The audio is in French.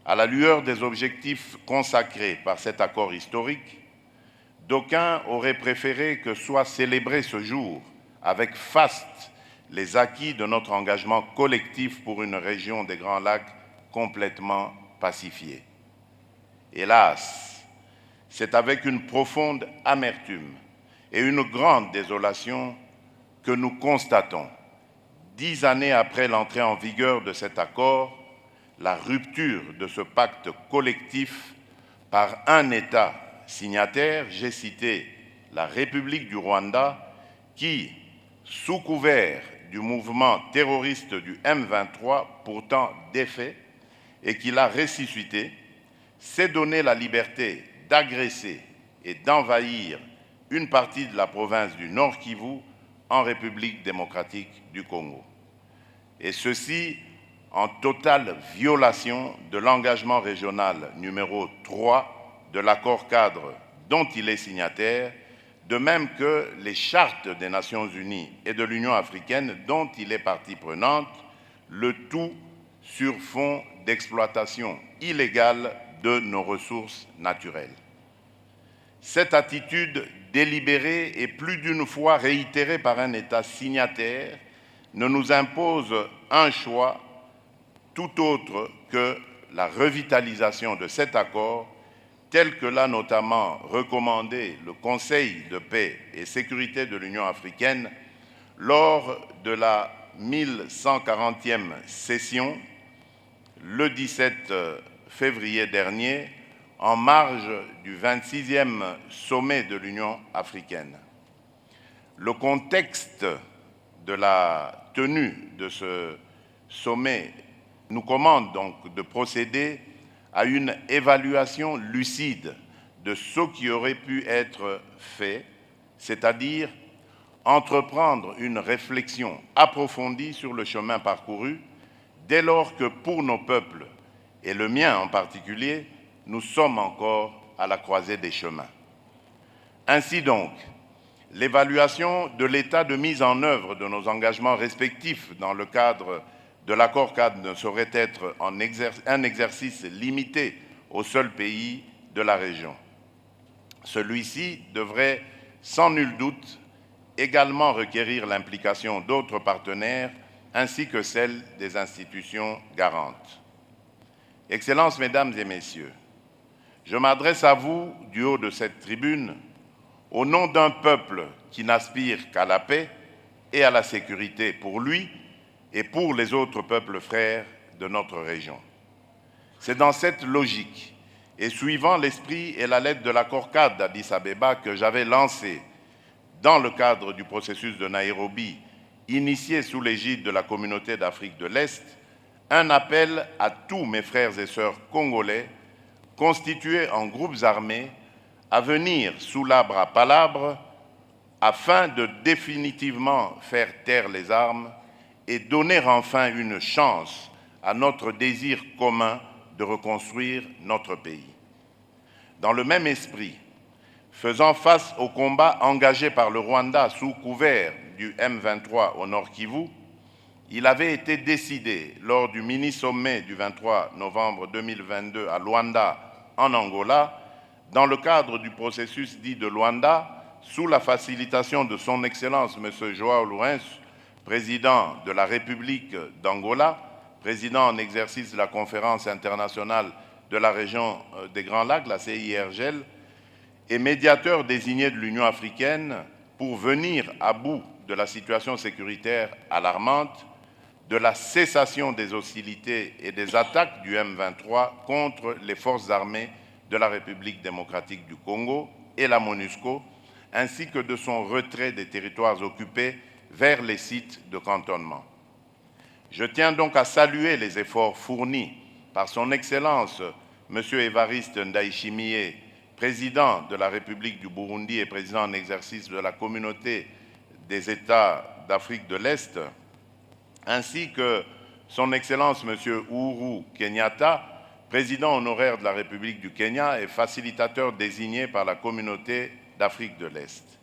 À la lueur des objectifs consacrés par cet accord historique, d'aucuns auraient préféré que soit célébré ce jour avec faste les acquis de notre engagement collectif pour une région des Grands Lacs complètement pacifiée. Hélas, c'est avec une profonde amertume et une grande désolation que nous constatons, 10 années après l'entrée en vigueur de cet accord, la rupture de ce pacte collectif par un État signataire, j'ai cité la République du Rwanda, qui, sous couvert du mouvement terroriste du M23, pourtant défait, et qui l'a ressuscité, s'est donné la liberté d'agresser et d'envahir une partie de la province du Nord Kivu en République démocratique du Congo. Et ceci en totale violation de l'engagement régional numéro 3 de l'accord cadre dont il est signataire, de même que les chartes des Nations Unies et de l'Union africaine dont il est partie prenante, le tout sur fond d'exploitation illégale de nos ressources naturelles. Cette attitude délibérée et plus d'une fois réitérée par un État signataire ne nous impose un choix tout autre que la revitalisation de cet accord, tel que l'a notamment recommandé le Conseil de paix et sécurité de l'Union africaine lors de la 1140e session, le 17 février dernier, en marge du 26e sommet de l'Union africaine. Le contexte de la tenue de ce sommet nous commande donc de procéder à une évaluation lucide de ce qui aurait pu être fait, c'est-à-dire entreprendre une réflexion approfondie sur le chemin parcouru, dès lors que pour nos peuples, et le mien en particulier, nous sommes encore à la croisée des chemins. Ainsi donc, l'évaluation de l'état de mise en œuvre de nos engagements respectifs dans le cadre de l'accord cadre ne saurait être un exercice limité au seul pays de la région. Celui-ci devrait, sans nul doute, également requérir l'implication d'autres partenaires ainsi que celle des institutions garantes. Excellences, Mesdames et Messieurs, je m'adresse à vous du haut de cette tribune au nom d'un peuple qui n'aspire qu'à la paix et à la sécurité pour lui et pour les autres peuples frères de notre région. C'est dans cette logique et suivant l'esprit et la lettre de l'accord cadre d'Addis Abeba que j'avais lancé dans le cadre du processus de Nairobi, initié sous l'égide de la Communauté d'Afrique de l'Est, un appel à tous mes frères et sœurs congolais constitués en groupes armés à venir sous l'arbre à palabres afin de définitivement faire taire les armes et donner enfin une chance à notre désir commun de reconstruire notre pays. Dans le même esprit, faisant face au combat engagé par le Rwanda sous couvert du M23 au Nord Kivu, il avait été décidé lors du mini-sommet du 23 novembre 2022 à Luanda, en Angola, dans le cadre du processus dit de Luanda, sous la facilitation de son Excellence M. João Lourenço, président de la République d'Angola, président en exercice de la Conférence internationale de la région des Grands Lacs, la CIRGL, et médiateur désigné de l'Union africaine pour venir à bout de la situation sécuritaire alarmante, de la cessation des hostilités et des attaques du M23 contre les forces armées de la République démocratique du Congo et la MONUSCO, ainsi que de son retrait des territoires occupés vers les sites de cantonnement. Je tiens donc à saluer les efforts fournis par son Excellence M. Évariste Ndayishimiye, président de la République du Burundi et président en exercice de la Communauté des États d'Afrique de l'Est, ainsi que son Excellence M. Uhuru Kenyatta, président honoraire de la République du Kenya et facilitateur désigné par la Communauté d'Afrique de l'Est.